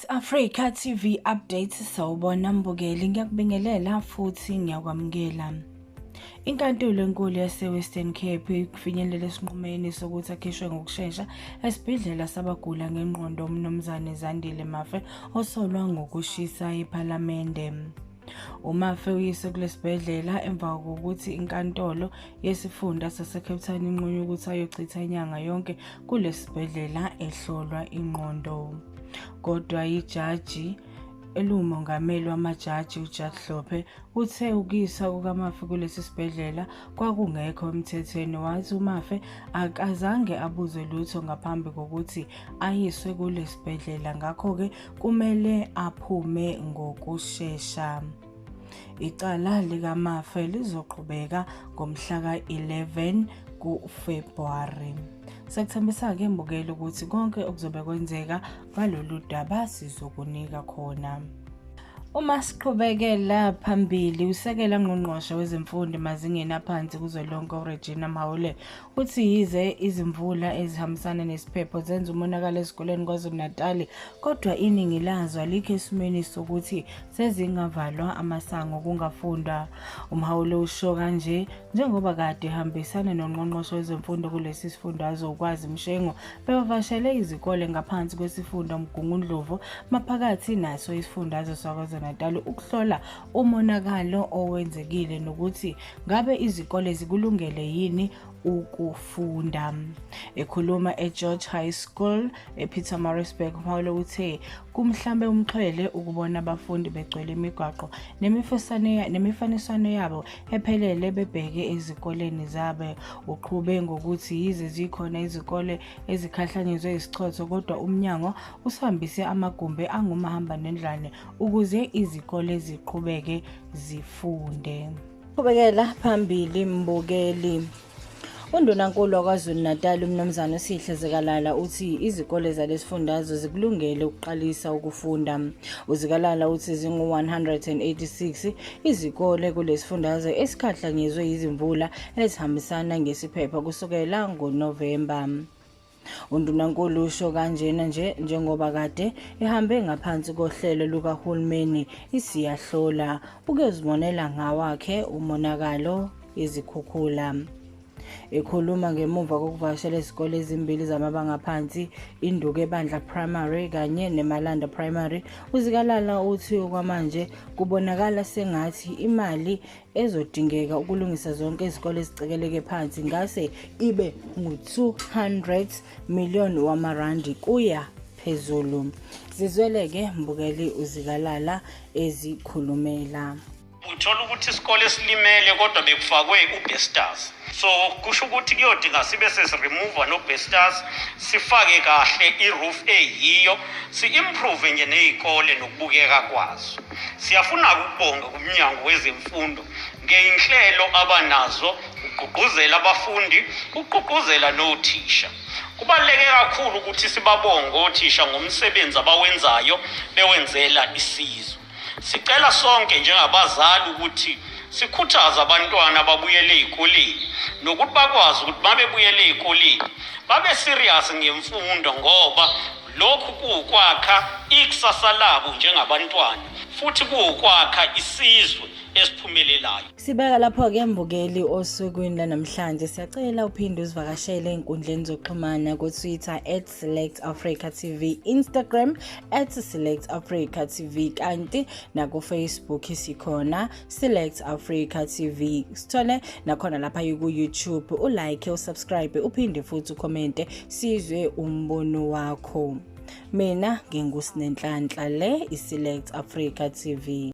Select Africa TV updates sawubona mbukeli, ngiyakubingelela futhi ngiyakwamukela. Inkantolo enkulu yase-Western Cape kufinyelela esinqumeni sokuthi akhishwe ngokushesha esibhedlela sabagula ngenqondo umnumzane Zandile Mafe osolwa ngokushisa iphalamende. UMafe uyise kulesibhedlela emva kokuthi inkantolo yesifunda saseCape Town inqunywe ukuthi ayochitha inyanga yonke kulesibhedlela ehlolwa ingqondo. Kodwa ijaji elumongameli wamajaji uJaji Hlophe uthe ukuyisa kukaMafe kulesi sibhedlela kwakungekho emthethweni, wathi uMafe akazange abuze lutho ngaphambi kokuthi ayiswe kulesibhedlela, ngakho-ke kumele aphume ngokushesha. Icala likaMafe lizoqhubeka ngomhla ka-11 kuFebhuwari. Sekuthembisa-ke mbukeli ukuthi konke okuzobe kwenzeka ngalolu daba sizokunika khona. Uma siqhubekela phambili, usekela ngqongqoshe wezemfundo emazingeni aphansi kuzwelonke uRegina Mahule uthi yize izimvula ezihambisana nesiphepho zenza umonakalo ezikoleni KwaZulu-Natal, kodwa iningi lazo alikho esimweni sokuthi sezingavalwa amasango kungafundwa. uMahule usho kanje njengoba kade ehambisana nongqongqoshe wezemfundo kulesi sifundazwe ukwazi Mshengo bevashele izikole ngaphansi kwesifunda uMgungundlovu maphakathi naso isifundazwe sakwaZulu-Natal ukuhlola umonakalo owenzekile nokuthi ngabe izikole zikulungele yini ukufunda. Ekhuluma eGeorge High School ePietermaritzburg, uMahule uthe kumhlambe umxhwele ukubona abafundi begcwele imigwaqo nemifaniswano yabo ephelele bebheke ezikoleni zabo. Uqhube ngokuthi yize zikhona izikole ezikhahlanyezwe isichotho, kodwa umnyango usihambise amagumbi angumahamba nendlwane ukuze izikole ziqhubeke zifunde. Qhubekela phambili mbukeli. UNdunankulu waKwaZulu-Natal umnumzane uSihle Zikalala uthi izikole zalesifundazwe zikulungele ukuqalisa ukufunda. uZikalala uthi zingu-186 izikole kulesifundazwe esikhahlanyezwe izimvula ezihambisana ngesiphepho kusukela ngoNovemba. UNdunankulu usho kanjena njengoba kade ehambe ngaphansi kohlelo lukahulumeni isiyahlola ukuzibonela ngawakhe umonakalo ezikhukhula. Ekhuluma ngemuva kokuvakashela izikole ezimbili zamabanga phansi, Induku eBandla Primary kanye neMalanda Primary, uZikalala uthi okwamanje kubonakala sengathi imali ezodingeka ukulungisa zonke izikole ezicekeleke phansi ngase ibe ngu-200 million wamarandi kuya phezulu. Sizweleke mbukeli uZikalala ezikhulumela. Uthola ukuthi isikole silimele kodwa bekufakwe ubesters, so kusho ukuthi kuyodinga sibe sesiremove nobesters, sifake kahle iroof eyiyo, si-improve nje nezikole nokubukeka kwazo. Siyafuna ukubonga kumnyango wezemfundo ngeinhlelo abanazo ugqugquzela abafundi, ugqugquzela nothisha. Kubaluleke kakhulu ukuthi sibabonge othisha ngomsebenzi abawenzayo bewenzela isizwe. Sicela sonke njengabazali ukuthi sikhuthaze abantwana ababuyele ezikoleni nokuthi bakwazi ukuthi babebuyele ezikoleni babe serious ngemfundo, ngoba lokhu kuukwakha ikusasa labo njengabantwana futhi kuukwakha isizwe esiphumelelayo. Sibeka lapho-ke mbukeli osukwini lanamhlanje. Siyacela uphinde uzivakashele ey'nkundleni zokuxhumana ku-Twitter @SelectAfricaTV, Instagram @SelectAfricaTV, kanti naku-Facebook sikhona Select Africa TV. Sithole nakhona lapha ku-YouTube, ulike, usubscribe, uphinde futhi ukomente sizwe umbono wakho. Mina nginguSinenhlanhla, le iSelect Africa TV.